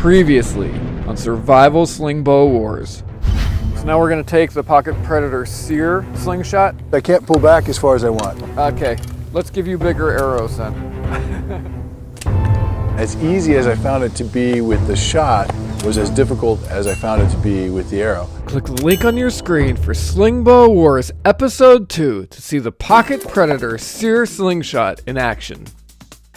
Previously on Survival Slingbow Wars. So now we're going to take the Pocket Predator SERE slingshot. I can't pull back as far as I want. Okay, let's give you bigger arrows then. As easy as I found it to be with the shot was as difficult as I found it to be with the arrow. Click the link on your screen for Slingbow Wars Episode 2 to see the Pocket Predator SERE slingshot in action.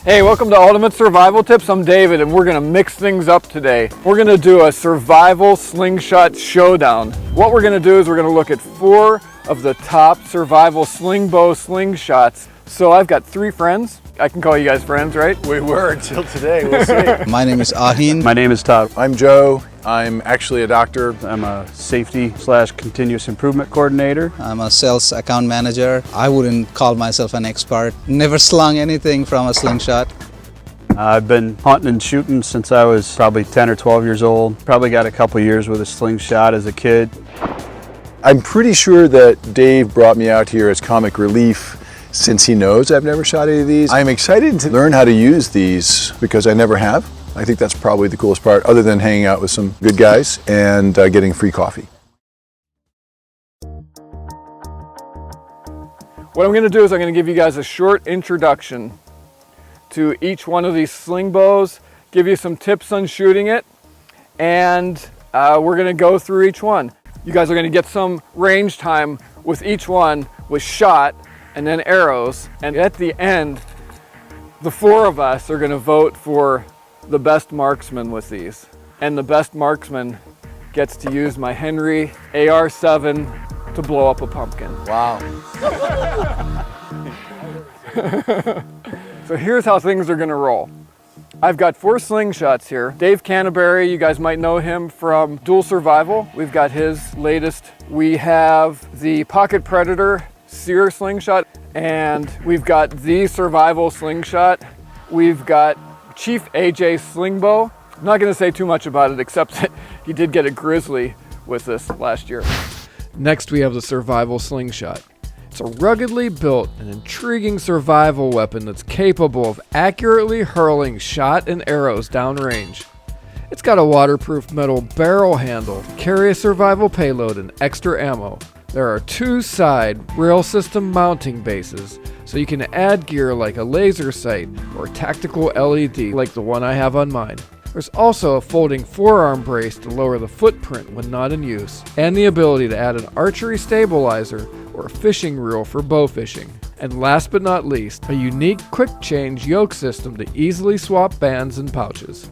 Hey, welcome to Ultimate Survival Tips. I'm David, and we're gonna mix things up today. We're gonna do a survival slingshot showdown. What we're gonna do is we're gonna look at 4 of the top survival slingbow slingshots. So I've got 3 friends. I can call you guys friends, right? We were until today, we'll see. My name is Ahin. My name is Todd. I'm Joe. I'm actually a doctor. I'm a safety/continuous improvement coordinator. I'm a sales account manager. I wouldn't call myself an expert. Never slung anything from a slingshot. I've been hunting and shooting since I was probably 10 or 12 years old. Probably got a couple years with a slingshot as a kid. I'm pretty sure that Dave brought me out here as comic relief since he knows I've never shot any of these. I'm excited to learn how to use these because I never have. I think that's probably the coolest part, other than hanging out with some good guys and getting free coffee. What I'm gonna do is I'm gonna give you guys a short introduction to each one of these sling bows, give you some tips on shooting it, and we're gonna go through each one. You guys are gonna get some range time with each one with shot and then arrows, and at the end, the 4 of us are gonna vote for the best marksman with these. And the best marksman gets to use my Henry AR-7 to blow up a pumpkin. Wow. So here's how things are gonna roll. I've got 4 slingshots here. Dave Canterbury, you guys might know him from Dual Survival. We've got his latest. We have the Pocket Predator SERE slingshot, and we've got the Survival Slingshot. We've got Chief AJ Slingbow. I'm not gonna say too much about it, except that he did get a grizzly with this last year. Next, we have the Survival Slingshot. It's a ruggedly built and intriguing survival weapon that's capable of accurately hurling shot and arrows downrange. It's got a waterproof metal barrel handle to carry a survival payload and extra ammo. There are 2 side rail system mounting bases, so you can add gear like a laser sight or tactical LED like the one I have on mine. There's also a folding forearm brace to lower the footprint when not in use, and the ability to add an archery stabilizer or a fishing reel for bow fishing. And last but not least, a unique quick change yoke system to easily swap bands and pouches.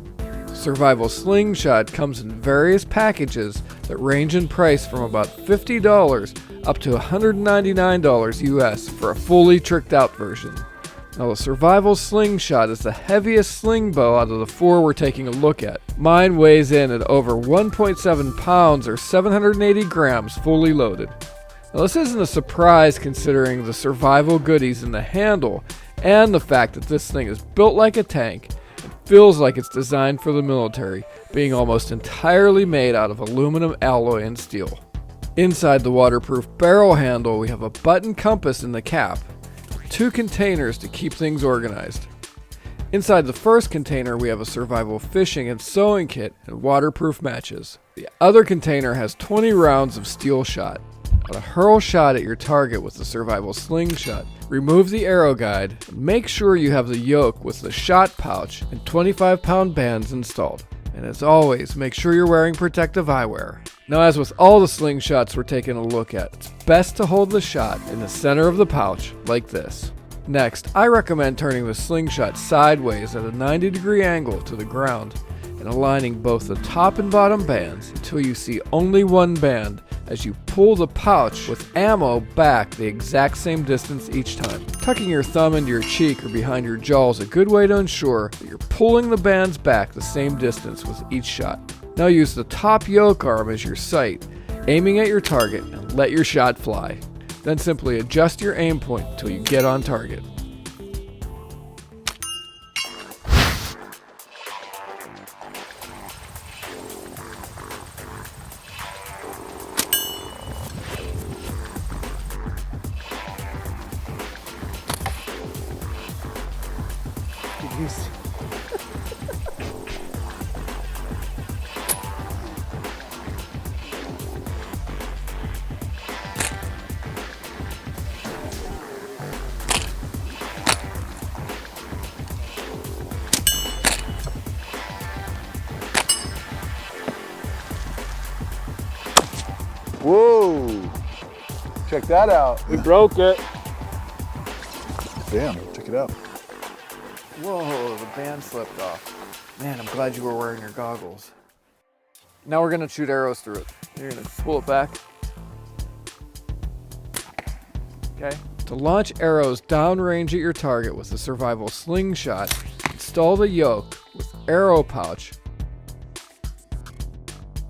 Survival Slingshot comes in various packages that range in price from about $50 up to $199 US for a fully tricked out version. Now the Survival Slingshot is the heaviest sling bow out of the 4 we're taking a look at. Mine weighs in at over 1.7 pounds or 780 grams fully loaded. Now this isn't a surprise considering the survival goodies in the handle and the fact that this thing is built like a tank. Feels like it's designed for the military, being almost entirely made out of aluminum alloy and steel. Inside the waterproof barrel handle, we have a button compass in the cap, 2 containers to keep things organized. Inside the first container, we have a survival fishing and sewing kit and waterproof matches. The other container has 20 rounds of steel shot. Now to hurl shot at your target with the Survival Slingshot, remove the arrow guide, and make sure you have the yoke with the shot pouch and 25-pound bands installed. And as always, make sure you're wearing protective eyewear. Now as with all the slingshots we're taking a look at, it's best to hold the shot in the center of the pouch like this. Next, I recommend turning the slingshot sideways at a 90-degree angle to the ground and aligning both the top and bottom bands until you see only one band as you pull the pouch with ammo back the exact same distance each time. Tucking your thumb into your cheek or behind your jaw is a good way to ensure that you're pulling the bands back the same distance with each shot. Now use the top yoke arm as your sight, aiming at your target and let your shot fly. Then simply adjust your aim point until you get on target. Check that out. We broke it. Damn, check it out. Whoa, the band slipped off. Man, I'm glad you were wearing your goggles. Now we're gonna shoot arrows through it. You're gonna pull it back. Okay. To launch arrows downrange at your target with the Survival Slingshot, install the yoke with arrow pouch,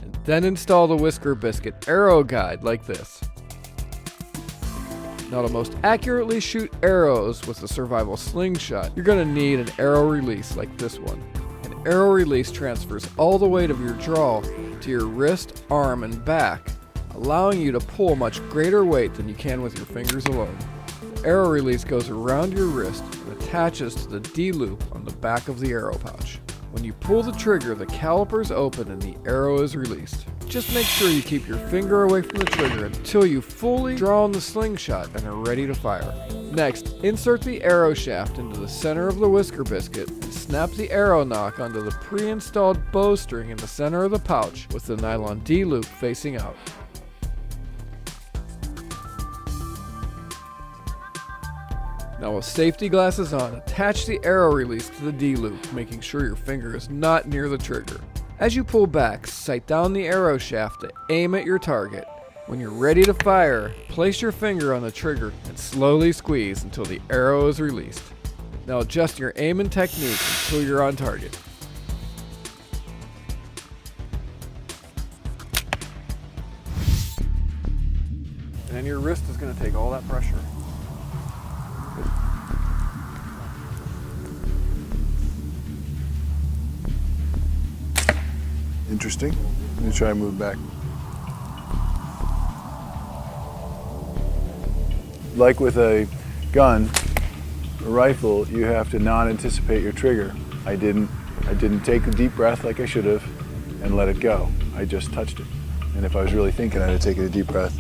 and then install the Whisker Biscuit arrow guide like this. Now to most accurately shoot arrows with the Survival Slingshot, you're going to need an arrow release like this one. An arrow release transfers all the weight of your draw to your wrist, arm, and back, allowing you to pull much greater weight than you can with your fingers alone. The arrow release goes around your wrist and attaches to the D-loop on the back of the arrow pouch. When you pull the trigger, the calipers open and the arrow is released. Just make sure you keep your finger away from the trigger until you fully draw on the slingshot and are ready to fire. Next, insert the arrow shaft into the center of the Whisker Biscuit and snap the arrow nock onto the pre-installed bowstring in the center of the pouch with the nylon D-loop facing out. Now with safety glasses on, attach the arrow release to the D-loop, making sure your finger is not near the trigger. As you pull back, sight down the arrow shaft to aim at your target. When you're ready to fire, place your finger on the trigger and slowly squeeze until the arrow is released. Now adjust your aim and technique until you're on target. And then your wrist is going to take all that pressure. Interesting. Let me try and move back. Like with a gun, a rifle, you have to non-anticipate your trigger. I didn't take a deep breath like I should have and let it go. I just touched it. And if I was really thinking, I'd have taken a deep breath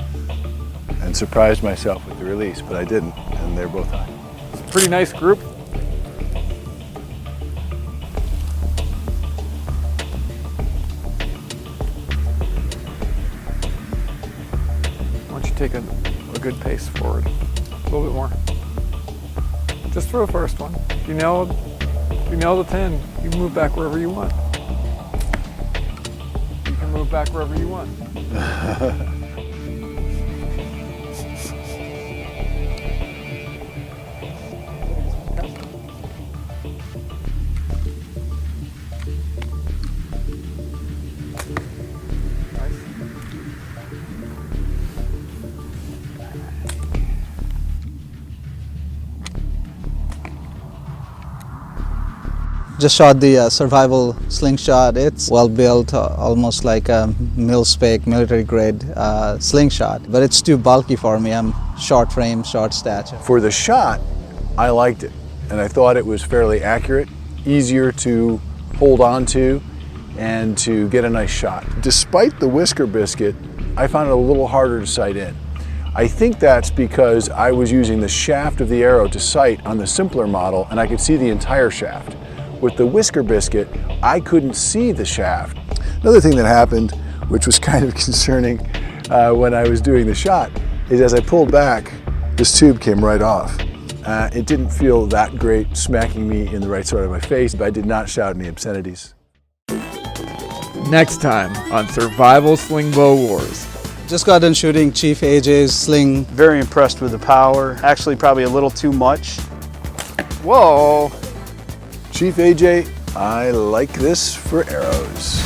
and surprised myself with the release, but I didn't, and they're both high. It's a pretty nice group. Take a good pace forward, a little bit more. Just for the first one. If you nail the 10, you can move back wherever you want. You can move back wherever you want. Just shot the Survival Slingshot. It's well built, almost like a mil-spec, military grade slingshot, but it's too bulky for me. I'm short frame, short stature. For the shot, I liked it, and I thought it was fairly accurate, easier to hold on to, and to get a nice shot. Despite the Whisker Biscuit, I found it a little harder to sight in. I think that's because I was using the shaft of the arrow to sight on the simpler model, and I could see the entire shaft. With the Whisker Biscuit, I couldn't see the shaft. Another thing that happened, which was kind of concerning when I was doing the shot, is as I pulled back, this tube came right off. It didn't feel that great smacking me in the right side of my face, but I did not shout any obscenities. Next time on Survival Slingbow Wars. Just got done shooting Chief AJ's Sling. Very impressed with the power. Actually, probably a little too much. Whoa! Chief AJ, I like this for arrows.